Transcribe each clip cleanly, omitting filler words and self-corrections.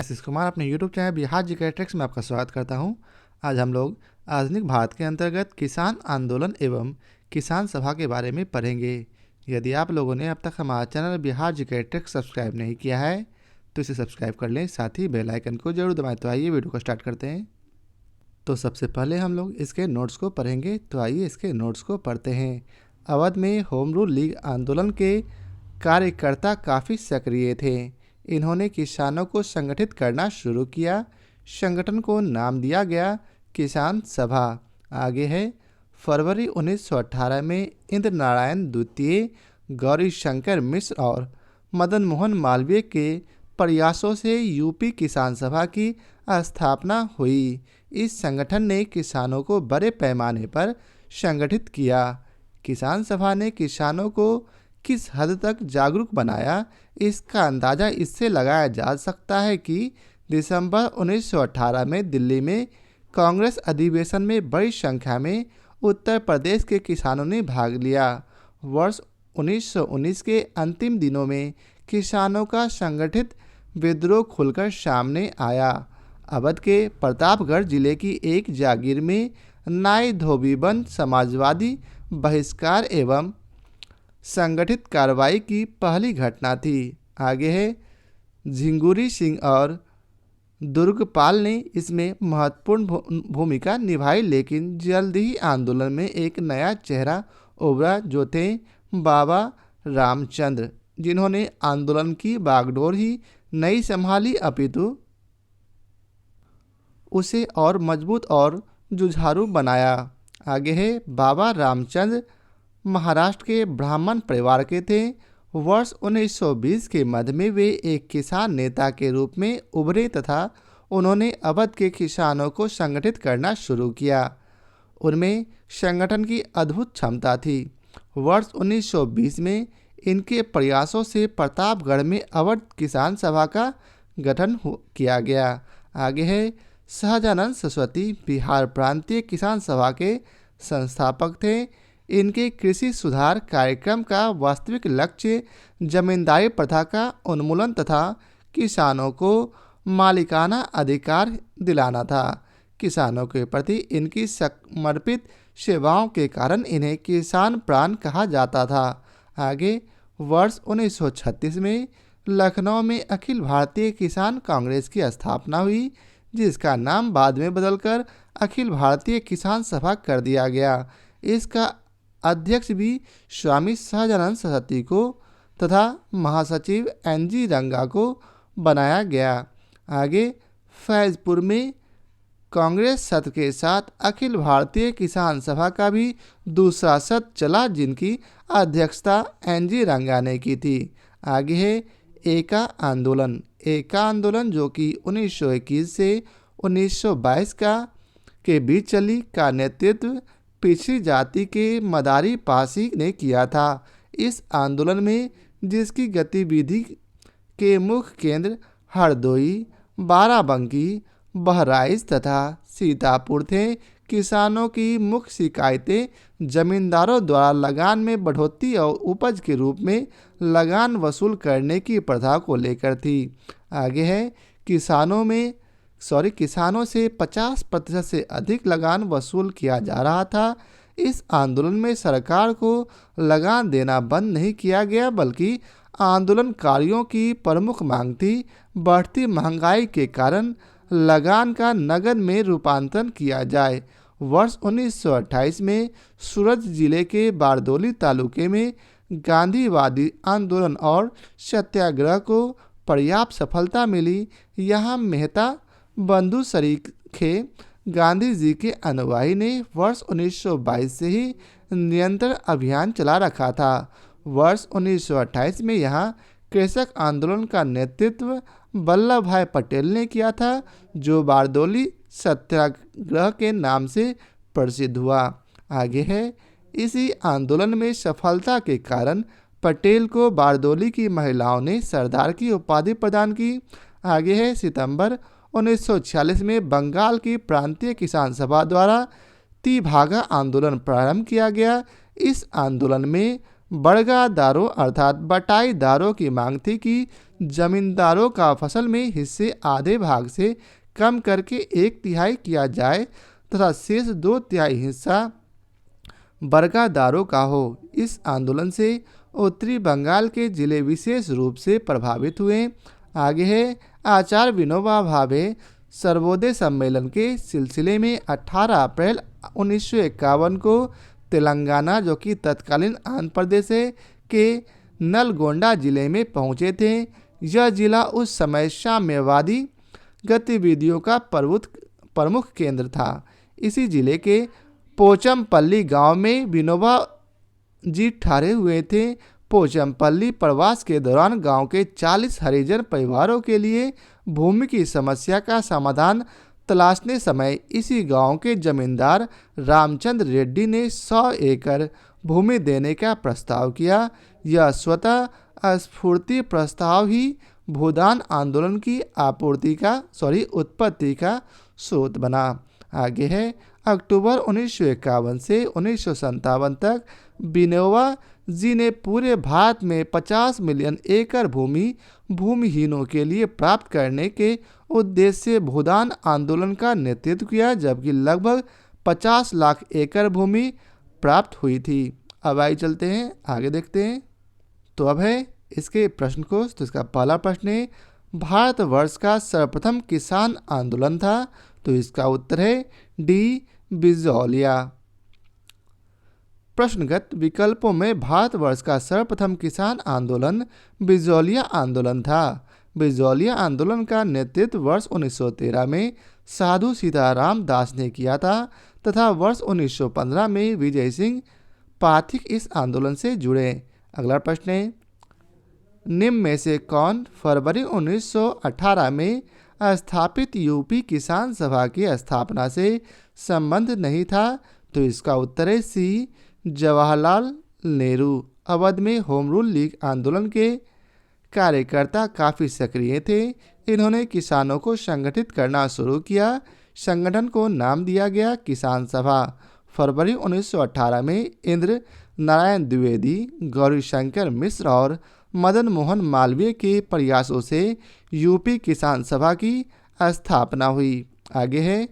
आशीष कुमार अपने YouTube channel Bihar GK tricks में आपका स्वागत करता हूं। आज हम लोग आधुनिक भारत के अंतर्गत किसान आंदोलन एवं किसान सभा के बारे में पढ़ेंगे। यदि आप लोगों ने अब तक हमारा channel Bihar GK tricks subscribe नहीं किया है तो इसे सब्सक्राइब कर लें, साथ ही बेल आइकन को जरूर दबाएं। तो आइए वीडियो को स्टार्ट करते हैं। तो सबसे पहले हम लोग इसके नोट्स को पढ़ेंगे। तो आइए इसके नोट्स को पढ़ते हैं। अवध में होम रूल लीग आंदोलन के कार्यकर्ता काफ़ी सक्रिय थे। इन्होंने किसानों को संगठित करना शुरू किया। संगठन को नाम दिया गया किसान सभा। आगे है, फरवरी 1918 में इंद्र नारायण द्वितीय, गौरी शंकर मिश्र और मदन मोहन मालवीय के प्रयासों से यूपी किसान सभा की स्थापना हुई। इस संगठन ने किसानों को बड़े पैमाने पर संगठित किया। किसान सभा ने किसानों को किस हद तक जागरूक बनाया, इसका अंदाज़ा इससे लगाया जा सकता है कि दिसंबर 1918 में दिल्ली में कांग्रेस अधिवेशन में बड़ी संख्या में उत्तर प्रदेश के किसानों ने भाग लिया। वर्ष 1919 के अंतिम दिनों में किसानों का संगठित विद्रोह खुलकर सामने आया। अवध के प्रतापगढ़ जिले की एक जागीर में नाई धोबीबंद समाजवादी बहिष्कार एवं संगठित कार्रवाई की पहली घटना थी। आगे है, झिंगुरी सिंह और दुर्गपाल ने इसमें महत्वपूर्ण भूमिका निभाई, लेकिन जल्द ही आंदोलन में एक नया चेहरा उभरा जो थे बाबा रामचंद्र, जिन्होंने आंदोलन की बागडोर ही नहीं संभाली अपितु उसे और मजबूत और जुझारू बनाया। आगे है, बाबा रामचंद्र महाराष्ट्र के ब्राह्मण परिवार के थे। वर्ष 1920 के मध्य में वे एक किसान नेता के रूप में उभरे तथा उन्होंने अवध के किसानों को संगठित करना शुरू किया। उनमें संगठन की अद्भुत क्षमता थी। वर्ष 1920 में इनके प्रयासों से प्रतापगढ़ में अवध किसान सभा का गठन किया गया। आगे है, सहजानंद सरस्वती बिहार प्रांतीय किसान सभा के संस्थापक थे। इनके कृषि सुधार कार्यक्रम का वास्तविक लक्ष्य जमींदारी प्रथा का उन्मूलन तथा किसानों को मालिकाना अधिकार दिलाना था। किसानों के प्रति इनकी समर्पित सेवाओं के कारण इन्हें किसान प्राण कहा जाता था। आगे, वर्ष 1936 में लखनऊ में अखिल भारतीय किसान कांग्रेस की स्थापना हुई, जिसका नाम बाद में बदलकर अखिल भारतीय किसान सभा कर दिया गया। इसका अध्यक्ष भी स्वामी सहजानंद सरस्वती को तथा महासचिव NG रंगा को बनाया गया। आगे, फैजपुर में कांग्रेस सत्र के साथ अखिल भारतीय किसान सभा का भी दूसरा सत्र चला, जिनकी अध्यक्षता NG रंगा ने की थी। आगे है, एका आंदोलन। एका आंदोलन जो कि 1921 से 1922 के बीच चली, का नेतृत्व पिछड़ी जाति के मदारी पासी ने किया था। इस आंदोलन में, जिसकी गतिविधि के मुख्य केंद्र हरदोई, बाराबंकी, बहराइच तथा सीतापुर थे, किसानों की मुख्य शिकायतें जमींदारों द्वारा लगान में बढ़ोतरी और उपज के रूप में लगान वसूल करने की प्रथा को लेकर थी। आगे है, किसानों से 50% से अधिक लगान वसूल किया जा रहा था। इस आंदोलन में सरकार को लगान देना बंद नहीं किया गया, बल्कि आंदोलनकारियों की प्रमुख मांग थी बढ़ती महंगाई के कारण लगान का नगद में रूपांतरण किया जाए। वर्ष 1928 में सूरत जिले के बारदोली तालुके में गांधीवादी आंदोलन और सत्याग्रह को पर्याप्त सफलता मिली। यहाँ मेहता बंधु सरीखे गांधी जी के अनुयायी ने वर्ष 1922 से ही निरंतर अभियान चला रखा था। वर्ष 1928 में यहाँ कृषक आंदोलन का नेतृत्व वल्लभ भाई पटेल ने किया था, जो बारदोली सत्याग्रह के नाम से प्रसिद्ध हुआ। आगे है, इसी आंदोलन में सफलता के कारण पटेल को बारदोली की महिलाओं ने सरदार की उपाधि प्रदान की। आगे है, सितंबर 1946 में बंगाल की प्रांतीय किसान सभा द्वारा तिभागा आंदोलन प्रारंभ किया गया। इस आंदोलन में बड़गादारों अर्थात बटाईदारों की मांग थी कि जमींदारों का फसल में हिस्से आधे भाग से कम करके 1/3 किया जाए तथा शेष 2/3 हिस्सा बर्गादारों का हो। इस आंदोलन से उत्तरी बंगाल के जिले विशेष रूप से प्रभावित हुए। आगे है आचार्य विनोबा भावे सर्वोदय सम्मेलन के सिलसिले में 18 अप्रैल 1951 को तेलंगाना, जो कि तत्कालीन आंध्र प्रदेश है, के नलगोंडा जिले में पहुंचे थे। यह जिला उस समय साम्यवादी गतिविधियों का प्रमुख केंद्र था। इसी जिले के पोचमपल्ली गांव में विनोबा जी ठहरे हुए थे। पोचमपल्ली प्रवास के दौरान गांव के 40 हरिजन परिवारों के लिए भूमि की समस्या का समाधान तलाशने समय इसी गांव के जमींदार रामचंद्र रेड्डी ने 100 एकड़ भूमि देने का प्रस्ताव किया। यह स्वतः स्फूर्ति प्रस्ताव ही भूदान आंदोलन की उत्पत्ति का स्रोत बना। आगे है अक्टूबर 1951 से 1957 तक विनोबा जी ने पूरे भारत में 50 मिलियन एकड़ भूमि भूमिहीनों के लिए प्राप्त करने के उद्देश्य से भूदान आंदोलन का नेतृत्व किया, जबकि लगभग 50 लाख एकड़ भूमि प्राप्त हुई थी। अब आइए चलते हैं आगे देखते हैं। तो अब है इसके प्रश्न कोश। तो इसका पहला प्रश्न है भारतवर्ष का सर्वप्रथम किसान आंदोलन था। तो इसका उत्तर है डी बिजौलिया। प्रश्नगत विकल्पों में भारतवर्ष का सर्वप्रथम किसान आंदोलन बिजौलिया आंदोलन था। बिजौलिया आंदोलन का नेतृत्व वर्ष 1913 में साधु सीताराम दास ने किया था तथा वर्ष 1915 में विजय सिंह पाठक इस आंदोलन से जुड़े। अगला प्रश्न है निम्न में से कौन फरवरी 1918 में स्थापित यूपी किसान सभा की स्थापना से संबंध नहीं था। तो इसका उत्तर है सी जवाहरलाल नेहरू। अवध में होम रूल लीग आंदोलन के कार्यकर्ता काफ़ी सक्रिय थे। इन्होंने किसानों को संगठित करना शुरू किया। संगठन को नाम दिया गया किसान सभा। फरवरी 1918 में इंद्र नारायण द्विवेदी, गौरीशंकर मिश्र और मदन मोहन मालवीय के प्रयासों से यूपी किसान सभा की स्थापना हुई। आगे है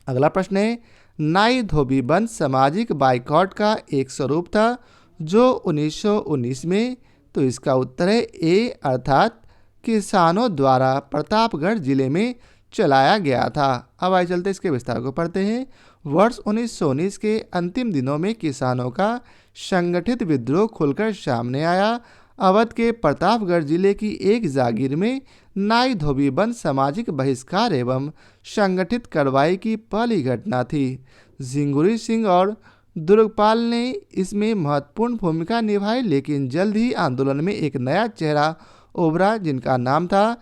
अगला प्रश्न है नाई धोबी बंद सामाजिक बाइकॉट का एक स्वरूप था जो 1919 में। तो इसका उत्तर है ए अर्थात किसानों द्वारा प्रतापगढ़ जिले में चलाया गया था। अब आइए चलते इसके विस्तार को पढ़ते हैं। वर्ष 1919 के अंतिम दिनों में किसानों का संगठित विद्रोह खुलकर सामने आया। अवध के प्रतापगढ़ जिले की एक जागीर में नाई धोबी बंद सामाजिक बहिष्कार एवं संगठित कार्रवाई की पहली घटना थी। जिंगुरी सिंह और दुर्गपाल ने इसमें महत्वपूर्ण भूमिका निभाई, लेकिन जल्द ही आंदोलन में एक नया चेहरा उभरा जिनका नाम था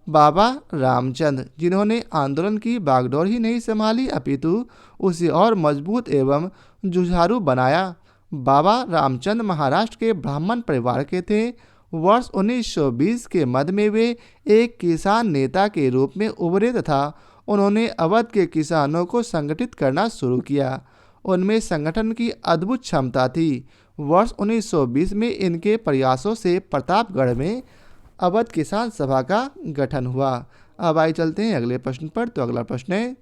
बाबा रामचंद, जिन्होंने आंदोलन की बागडोर ही नहीं संभाली अपितु उसे और मजबूत एवं जुझारू बनाया। बाबा रामचंद महाराष्ट्र के ब्राह्मण परिवार के थे। वर्ष 1920 के मध्य में वे एक किसान नेता के रूप में उभरे तथा उन्होंने अवध के किसानों को संगठित करना शुरू किया। उनमें संगठन की अद्भुत क्षमता थी। वर्ष 1920 में इनके प्रयासों से प्रतापगढ़ में अवध किसान सभा का गठन हुआ। अब आइए चलते हैं अगले प्रश्न पर। तो अगला प्रश्न है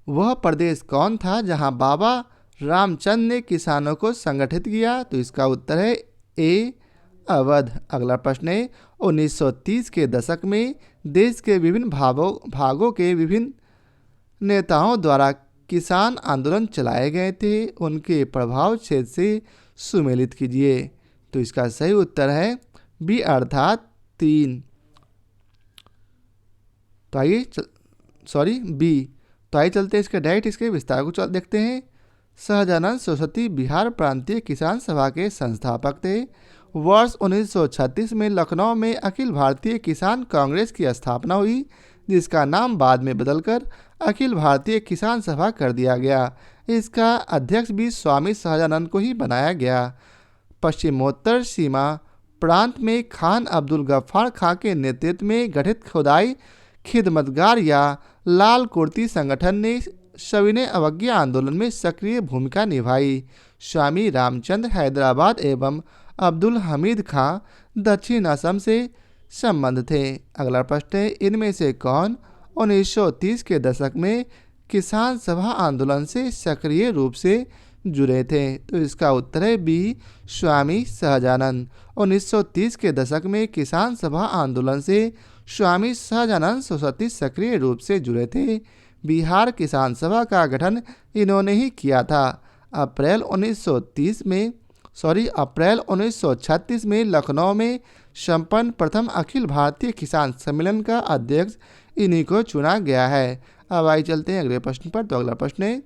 वह प्रदेश कौन था जहां बाबा रामचंद ने किसानों को संगठित किया। तो इसका उत्तर है ए अवध। अगला प्रश्न है 1930 के दशक में देश के विभिन्न भागों के विभिन्न नेताओं द्वारा किसान आंदोलन चलाए गए थे। उनके प्रभाव क्षेत्र से सुमेलित कीजिए। तो इसका सही उत्तर है बी अर्थात 3। तो आइए बी। तो आइए चलते हैं इसके डायरेक्ट इसके विस्तार को देखते हैं। सहजानंद सरस्वती बिहार प्रांतीय किसान सभा के संस्थापक थे। वर्ष 1936 में लखनऊ में अखिल भारतीय किसान कांग्रेस की स्थापना हुई, जिसका नाम बाद में बदलकर अखिल भारतीय किसान सभा कर दिया गया। इसका अध्यक्ष भी स्वामी सहजानंद को ही बनाया गया। पश्चिमोत्तर सीमा प्रांत में खान अब्दुल गफ्फार खां के नेतृत्व में गठित खुदाई खिदमतगार या लाल कुर्ती संगठन ने सभी ने अवज्ञा आंदोलन में सक्रिय भूमिका निभाई। स्वामी रामचंद्र हैदराबाद एवं अब्दुल हमीद खां दक्षिण असम से संबंध थे। अगला प्रश्न है, इनमें से कौन 1930 के दशक में किसान सभा आंदोलन से सक्रिय रूप से जुड़े थे? तो इसका उत्तर है बी, स्वामी सहजानंद। 1930 के दशक में किसान सभा आंदोलन से स्वामी सहजानंद सरस्वती सक्रिय रूप से जुड़े थे। बिहार किसान सभा का गठन इन्होंने ही किया था। अप्रैल 1936 में लखनऊ में संपन्न प्रथम अखिल भारतीय किसान सम्मेलन का अध्यक्ष इन्हीं को चुना गया है। अब आइए चलते हैं अगले प्रश्न पर। तो अगला प्रश्न है,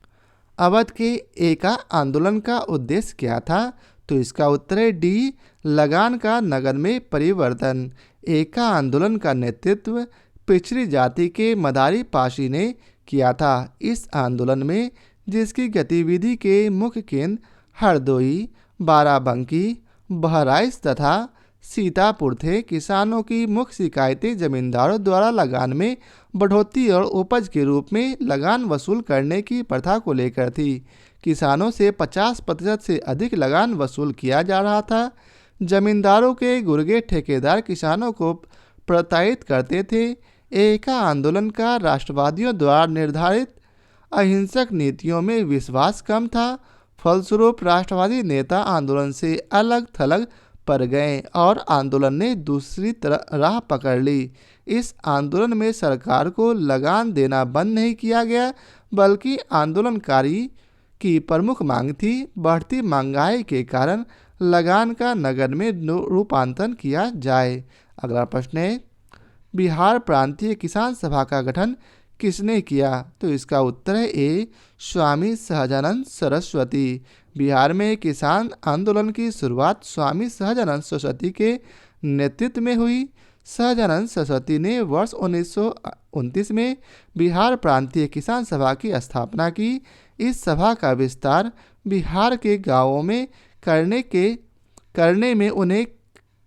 अवध के एका आंदोलन का उद्देश्य क्या था? तो इसका उत्तर है डी, लगान का नगद में परिवर्तन। एका आंदोलन का नेतृत्व पिछड़ी जाति के मदारी पाशी ने किया था। इस आंदोलन में जिसकी गतिविधि के मुख्य केंद्र हरदोई, बाराबंकी, बहराइच तथा सीतापुर थे, किसानों की मुख्य शिकायतें जमींदारों द्वारा लगान में बढ़ोतरी और उपज के रूप में लगान वसूल करने की प्रथा को लेकर थी। किसानों से 50% से अधिक लगान वसूल किया जा रहा था। जमींदारों के गुर्गे ठेकेदार किसानों को प्रताड़ित करते थे। एका आंदोलन का राष्ट्रवादियों द्वारा निर्धारित अहिंसक नीतियों में विश्वास कम था। फलस्वरूप राष्ट्रवादी नेता आंदोलन से अलग थलग पड़ गए और आंदोलन ने दूसरी राह पकड़ ली। इस आंदोलन में सरकार को लगान देना बंद नहीं किया गया, बल्कि आंदोलनकारी की प्रमुख मांग थी बढ़ती महंगाई के कारण लगान का नगद में रूपांतरण किया जाए। अगला प्रश्न है, बिहार प्रांतीय किसान सभा का गठन किसने किया? तो इसका उत्तर है ए, स्वामी सहजानंद सरस्वती। बिहार में किसान आंदोलन की शुरुआत स्वामी सहजानंद सरस्वती के नेतृत्व में हुई। सहजानंद सरस्वती ने वर्ष 1929 में बिहार प्रांतीय किसान सभा की स्थापना की। इस सभा का विस्तार बिहार के गांवों में करने में उन्हें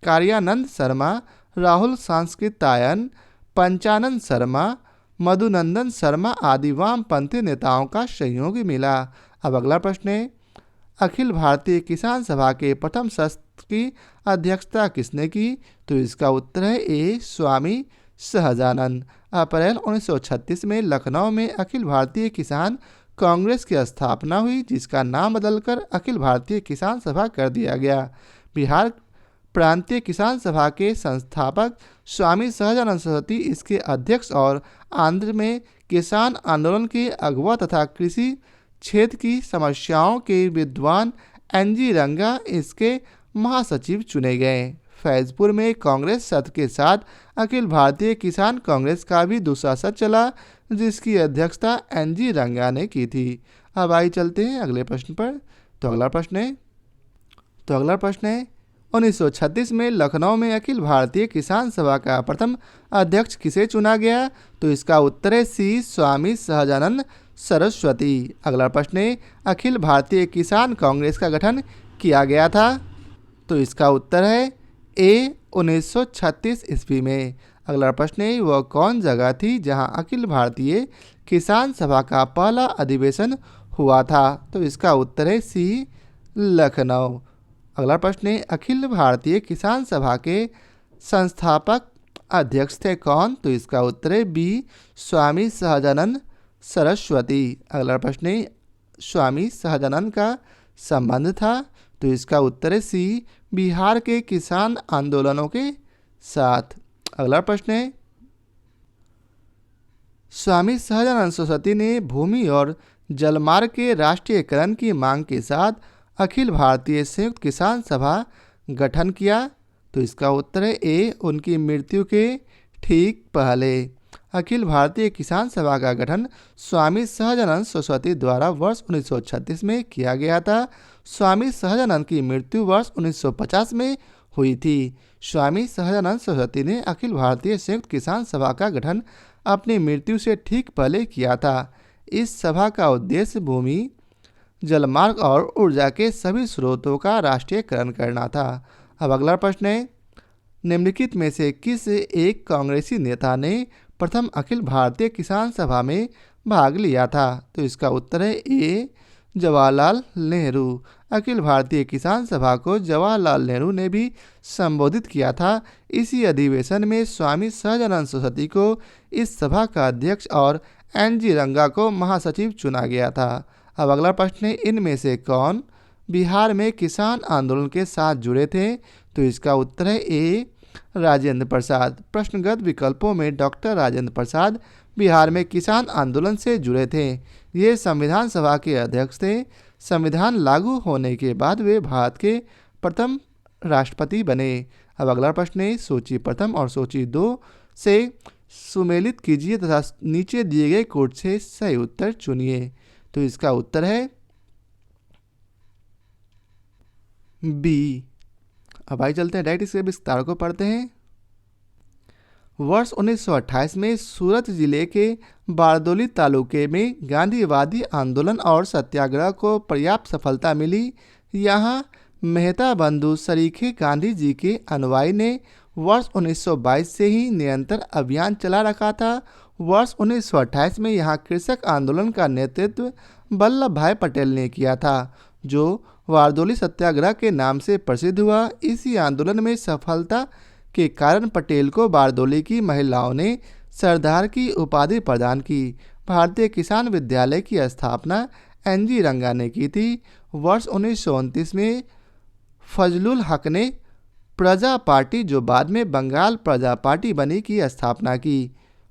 कार्यानंद शर्मा, राहुल सांस्कृतायन, पंचानंद शर्मा, मधुनंदन शर्मा आदि वामपंथी नेताओं का सहयोग मिला। अब अगला प्रश्न है, अखिल भारतीय किसान सभा के प्रथम सत्र की अध्यक्षता किसने की? तो इसका उत्तर है ए, स्वामी सहजानंद। अप्रैल 1936 में लखनऊ में अखिल भारतीय किसान कांग्रेस की स्थापना हुई, जिसका नाम बदलकर अखिल भारतीय किसान सभा कर दिया गया। बिहार प्रांतीय किसान सभा के संस्थापक स्वामी सहजानंद सरस्वती इसके अध्यक्ष और आंध्र में किसान आंदोलन के अगुवा तथा कृषि क्षेत्र की समस्याओं के विद्वान एनजी रंगा इसके महासचिव चुने गए। फैजपुर में कांग्रेस सत्र के साथ अखिल भारतीय किसान कांग्रेस का भी दूसरा सत्र चला, जिसकी अध्यक्षता एनजी रंगा ने की थी। अब आइए चलते हैं अगले प्रश्न पर। तो अगला प्रश्न है 1936 में लखनऊ में अखिल भारतीय किसान सभा का प्रथम अध्यक्ष किसे चुना गया? तो इसका उत्तर है सी, स्वामी सहजानंद सरस्वती। अगला प्रश्न है, अखिल भारतीय किसान कांग्रेस का गठन किया गया था? तो इसका उत्तर है ए, 1936 ईस्वी में। अगला प्रश्न है, वह कौन जगह थी जहां अखिल भारतीय किसान सभा का पहला अधिवेशन हुआ था? तो इसका उत्तर है सी, लखनऊ। अगला प्रश्न है, अखिल भारतीय किसान सभा के संस्थापक अध्यक्ष थे कौन? तो इसका उत्तर है बी, स्वामी सहजानंद सरस्वती। अगला प्रश्न है, स्वामी सहजानंद का संबंध था? तो इसका उत्तर है सी, बिहार के किसान आंदोलनों के साथ। अगला प्रश्न है, स्वामी सहजानंद सरस्वती ने भूमि और जलमार्ग के राष्ट्रीयकरण की मांग के साथ अखिल भारतीय संयुक्त किसान सभा गठन किया? तो इसका उत्तर है ए, उनकी मृत्यु के ठीक पहले। अखिल भारतीय किसान सभा का गठन स्वामी सहजानंद सरस्वती द्वारा वर्ष 1936 में किया गया था। स्वामी सहजानंद की मृत्यु वर्ष 1950 में हुई थी। स्वामी सहजानंद सरस्वती ने अखिल भारतीय संयुक्त किसान सभा का गठन अपनी मृत्यु से ठीक पहले किया था। इस सभा का उद्देश्य भूमि, जलमार्ग और ऊर्जा के सभी स्रोतों का राष्ट्रीयकरण करना था। अब अगला प्रश्न है, निम्नलिखित में से किस एक कांग्रेसी नेता ने प्रथम अखिल भारतीय किसान सभा में भाग लिया था? तो इसका उत्तर है ए जवाहरलाल नेहरू। अखिल भारतीय किसान सभा को जवाहरलाल नेहरू ने भी संबोधित किया था। इसी अधिवेशन में स्वामी सहजानंद सरस्वती को इस सभा का अध्यक्ष और एन.जी. रंगा को महासचिव चुना गया था। अब अगला प्रश्न है, इनमें से कौन बिहार में किसान आंदोलन के साथ जुड़े थे? तो इसका उत्तर है ए राजेंद्र प्रसाद। प्रश्नगत विकल्पों में डॉक्टर राजेंद्र प्रसाद बिहार में किसान आंदोलन से जुड़े थे। ये संविधान सभा के अध्यक्ष थे। संविधान लागू होने के बाद वे भारत के प्रथम राष्ट्रपति बने। अब अगला प्रश्न है, सूची प्रथम और सूची 2 से सुमेलित कीजिए तथा नीचे दिए गए कोड से सही उत्तर चुनिए। तो इसका उत्तर है बी। अब आइए चलते हैं डायरेक्ट इसके विस्तार को पढ़ते हैं। वर्ष 1928 में सूरत जिले के बारदोली तालुके में गांधीवादी आंदोलन और सत्याग्रह को पर्याप्त सफलता मिली। यहाँ मेहता बंधु सरीखे गांधी जी के अनुयायी ने वर्ष 1922 से ही निरंतर अभियान चला रखा था। वर्ष 1928 में यहाँ कृषक आंदोलन का नेतृत्व वल्लभ भाई पटेल ने किया था, जो बारदोली सत्याग्रह के नाम से प्रसिद्ध हुआ। इसी आंदोलन में सफलता के कारण पटेल को बारदोली की महिलाओं ने सरदार की उपाधि प्रदान की। भारतीय किसान विद्यालय की स्थापना एन.जी. रंगा ने की थी। वर्ष 1929 में फजलुल हक ने प्रजा पार्टी, जो बाद में बंगाल प्रजा पार्टी बनी, की स्थापना की।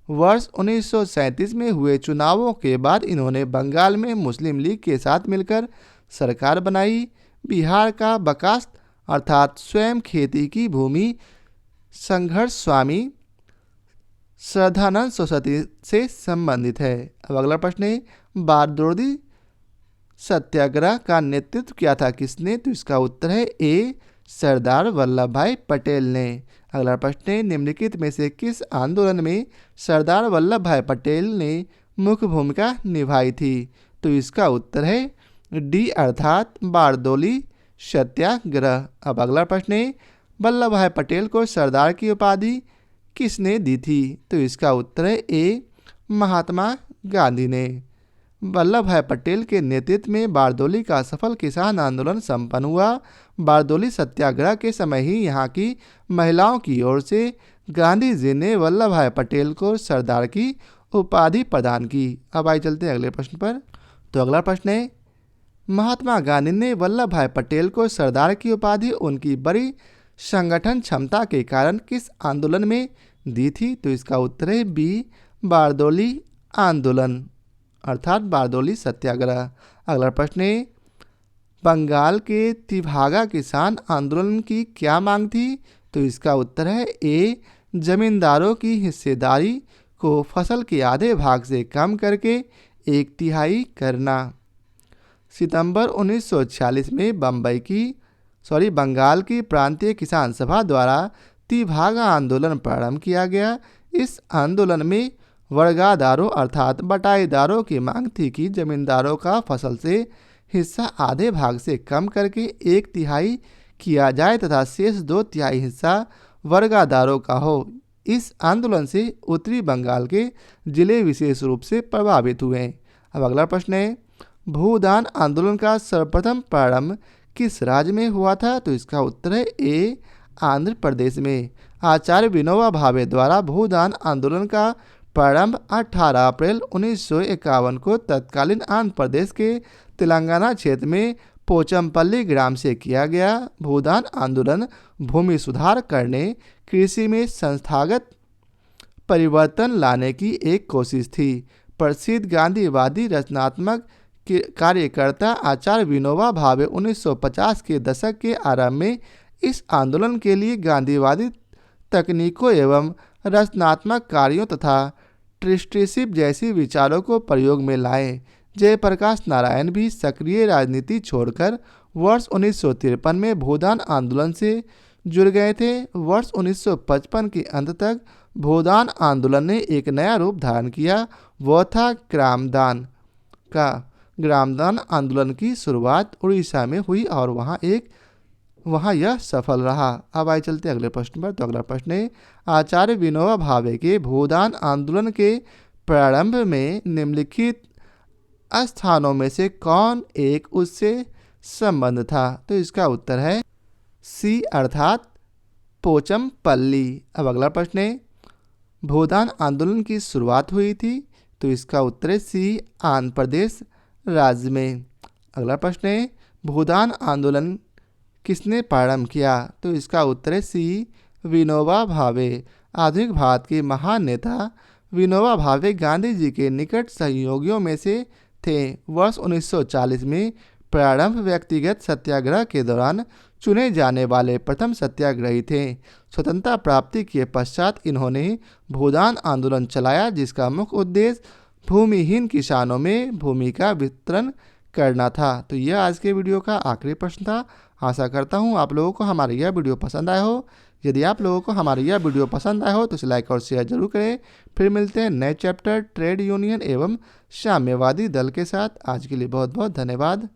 वर्ष 1937 में हुए चुनावों के बाद इन्होंने बंगाल में मुस्लिम लीग के साथ मिलकर सरकार बनाई। बिहार का बकास्त अर्थात स्वयं खेती की भूमि संघर्ष स्वामी श्रद्धानंद सरस्वती से संबंधित है। अब अगला प्रश्न है, बारदोली सत्याग्रह का नेतृत्व किया था किसने? तो इसका उत्तर है ए सरदार वल्लभ भाई पटेल ने। अगला प्रश्न है, निम्नलिखित में से किस आंदोलन में सरदार वल्लभ भाई पटेल ने मुख्य भूमिका निभाई थी? तो इसका उत्तर है डी अर्थात बारदोली सत्याग्रह। अब अगला प्रश्न है, वल्लभ भाई पटेल को सरदार की उपाधि किसने दी थी? तो इसका उत्तर है ए महात्मा गांधी ने। वल्लभ भाई पटेल के नेतृत्व में बारदोली का सफल किसान आंदोलन संपन्न हुआ। बारदोली सत्याग्रह के समय ही यहाँ की महिलाओं की ओर से गांधी जी ने वल्लभ भाई पटेल को सरदार की उपाधि प्रदान की। अब आइए चलते हैं अगले प्रश्न पर। तो अगला प्रश्न है, महात्मा गांधी ने वल्लभ भाई पटेल को सरदार की उपाधि उनकी बड़ी संगठन क्षमता के कारण किस आंदोलन में दी थी? तो इसका उत्तर है बी बारदोली आंदोलन अर्थात बारदोली सत्याग्रह। अगला प्रश्न है, बंगाल के तिभागा किसान आंदोलन की क्या मांग थी? तो इसका उत्तर है ए जमींदारों की हिस्सेदारी को फसल के आधे भाग से कम करके 1/3 करना। सितंबर 1946 में बंगाल की प्रांतीय किसान सभा द्वारा तिभागा आंदोलन प्रारंभ किया गया। इस आंदोलन में वर्गादारों अर्थात बटाईदारों की मांग थी कि जमींदारों का फसल से हिस्सा आधे भाग से कम करके 1/3 किया जाए तथा शेष 2/3 हिस्सा वर्गादारों का हो। इस आंदोलन से उत्तरी बंगाल के जिले विशेष रूप से प्रभावित हुए। अब अगला प्रश्न है, भूदान आंदोलन का सर्वप्रथम प्रारंभ किस राज्य में हुआ था? तो इसका उत्तर है ए आंध्र प्रदेश में। आचार्य विनोबा भावे द्वारा भूदान आंदोलन का प्रारंभ 18 अप्रैल 1951 को तत्कालीन आंध्र प्रदेश के तेलंगाना क्षेत्र में पोचमपल्ली ग्राम से किया गया। भूदान आंदोलन भूमि सुधार करने, कृषि में संस्थागत परिवर्तन लाने की एक कोशिश थी। प्रसिद्ध गांधीवादी रचनात्मक कार्यकर्ता आचार्य विनोबा भावे 1950 के दशक के आरंभ में इस आंदोलन के लिए गांधीवादी तकनीकों एवं रचनात्मक कार्यों तथा ट्रस्टीशिप जैसी विचारों को प्रयोग में लाए। जयप्रकाश नारायण भी सक्रिय राजनीति छोड़कर वर्ष 1953 में भूदान आंदोलन से जुड़ गए थे। वर्ष 1955 के अंत तक भूदान आंदोलन ने एक नया रूप धारण किया, वह था ग्रामदान आंदोलन की शुरुआत उड़ीसा में हुई और वहाँ यह सफल रहा। अब आइए चलते अगले प्रश्न पर। तो अगला प्रश्न है, आचार्य विनोबा भावे के भूदान आंदोलन के प्रारंभ में निम्नलिखित स्थानों में से कौन एक उससे संबंध था? तो इसका उत्तर है सी अर्थात पोचमपल्ली। अब अगला प्रश्न है, भूदान आंदोलन की शुरुआत हुई थी? तो इसका उत्तर है सी आंध्र प्रदेश राज्य में। अगला प्रश्न है, भूदान आंदोलन किसने प्रारंभ किया? तो इसका उत्तर है सी विनोबा भावे। आधुनिक भारत के महान नेता विनोबा भावे गांधी जी के निकट सहयोगियों में से थे। वर्ष 1940 में प्रारंभ व्यक्तिगत सत्याग्रह के दौरान चुने जाने वाले प्रथम सत्याग्रही थे। स्वतंत्रता प्राप्ति के पश्चात इन्होंने भूदान आंदोलन चलाया, जिसका मुख्य उद्देश्य भूमिहीन किसानों में भूमि का वितरण करना था। तो यह आज के वीडियो का आखिरी प्रश्न था। आशा करता हूँ आप लोगों को हमारा यह वीडियो पसंद आया हो। यदि आप लोगों को हमारा यह वीडियो पसंद आया हो तो इसे लाइक और शेयर जरूर करें। फिर मिलते हैं नए चैप्टर ट्रेड यूनियन एवं साम्यवादी दल के साथ। आज के लिए बहुत बहुत धन्यवाद।